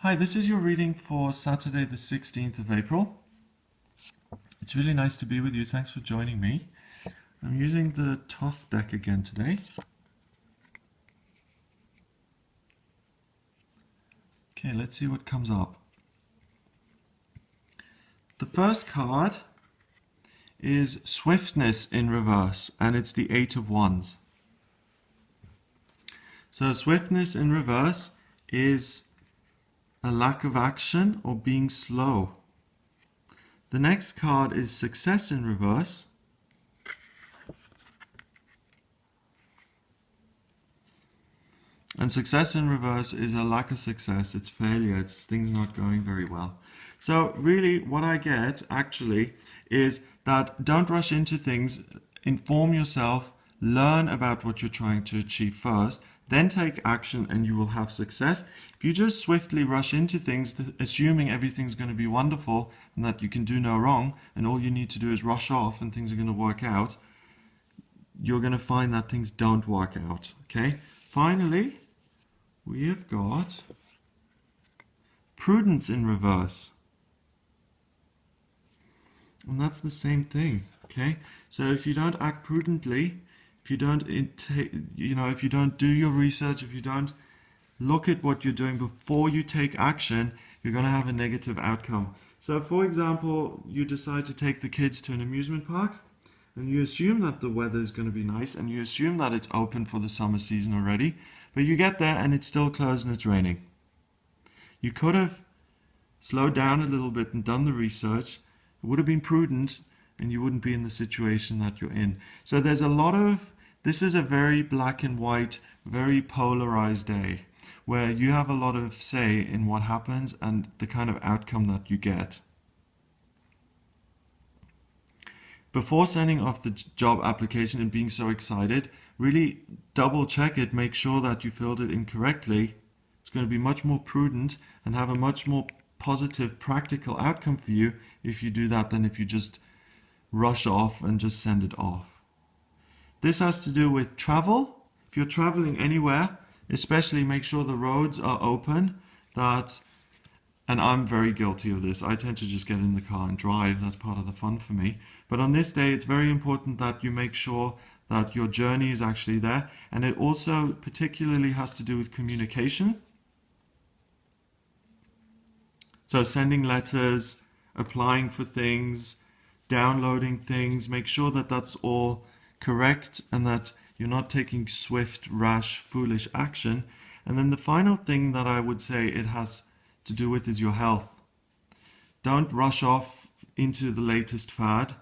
Hi, this is your reading for Saturday the 16th of April. It's really nice to be with you. Thanks for joining me. I'm using the Toth deck again today. Okay, let's see what comes up. The first card is Swiftness in reverse, and it's the Eight of Wands. So Swiftness in reverse is a lack of action or being slow. The next card is Success in reverse. And success in reverse is a lack of success, it's failure, it's things not going very well. So really what I get actually is that don't rush into things, inform yourself, learn about what you're trying to achieve first, then take action and you will have success. If you just swiftly rush into things, assuming everything's going to be wonderful and that you can do no wrong, and all you need to do is rush off and things are going to work out, you're going to find that things don't work out. Okay. Finally, we have got Prudence in reverse. And that's the same thing. Okay. So if you don't act prudently, if you don't, if you don't do your research, if you don't look at what you're doing before you take action, you're going to have a negative outcome. So for example, you decide to take the kids to an amusement park and you assume that the weather is going to be nice and you assume that it's open for the summer season already, but you get there and it's still closed and it's raining. You could have slowed down a little bit and done the research. It would have been prudent and you wouldn't be in the situation that you're in. So there's a lot of, this is a very black and white, very polarized day where you have a lot of say in what happens and the kind of outcome that you get. Before sending off the job application and being so excited, really double check it, make sure that you filled it in correctly. It's going to be much more prudent and have a much more positive, practical outcome for you if you do that than if you just rush off and just send it off. This has to do with travel. If you're traveling anywhere, especially make sure the roads are open, and I'm very guilty of this. I tend to just get in the car and drive. That's part of the fun for me. But on this day, it's very important that you make sure that your journey is actually there. And it also particularly has to do with communication. So sending letters, applying for things, downloading things, make sure that that's all correct and that you're not taking swift, rash, foolish action. And then the final thing that I would say it has to do with is your health. Don't rush off into the latest fad,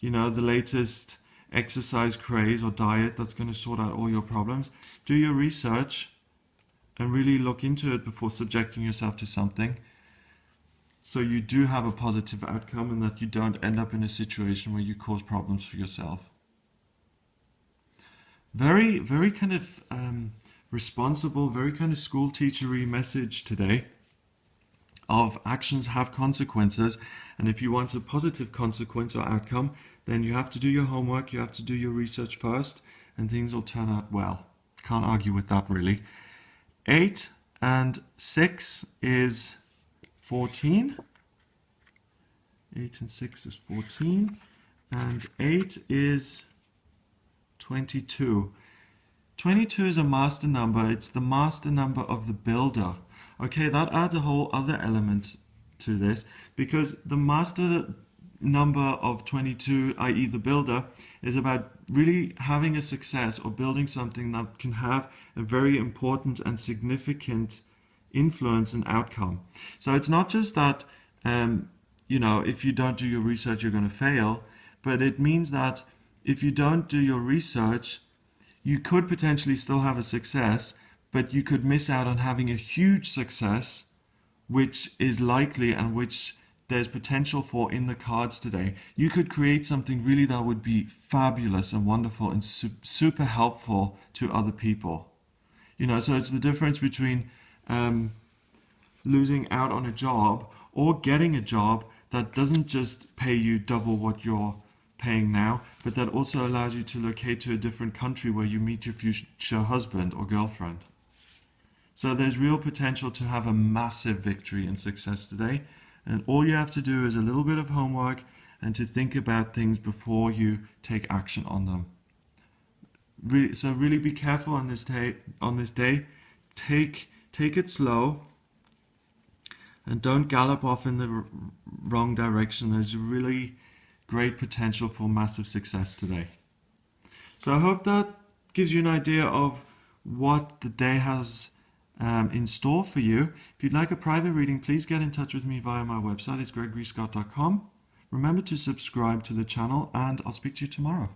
the latest exercise craze or diet that's going to sort out all your problems. Do your research and really look into it before subjecting yourself to something, so you do have a positive outcome and that you don't end up in a situation where you cause problems for yourself. Very, very kind of responsible, very kind of school teachery message today of actions have consequences, and if you want a positive consequence or outcome, then you have to do your homework, you have to do your research first, and things will turn out well. Can't argue with that really. 8 and 6 is 14. 8 and 6 is 14, and 8 is 22. 22 is a master number. It's the master number of the builder. Okay, that adds a whole other element to this, because the master number of 22, i.e. the builder, is about really having a success or building something that can have a very important and significant influence and outcome. So it's not just that, if you don't do your research, you're going to fail, but it means that if you don't do your research, you could potentially still have a success, but you could miss out on having a huge success, which is likely and which there's potential for in the cards today. You could create something really that would be fabulous and wonderful and super helpful to other people. So it's the difference between losing out on a job or getting a job that doesn't just pay you double what you're paying now, but that also allows you to locate to a different country where you meet your future husband or girlfriend. So there's real potential to have a massive victory and success today. And all you have to do is a little bit of homework and to think about things before you take action on them. So really be careful on this day. Take it slow and don't gallop off in the wrong direction. There's really great potential for massive success today. So I hope that gives you an idea of what the day has in store for you. If you'd like a private reading, please get in touch with me via my website. It's gregoryscott.com. Remember to subscribe to the channel, and I'll speak to you tomorrow.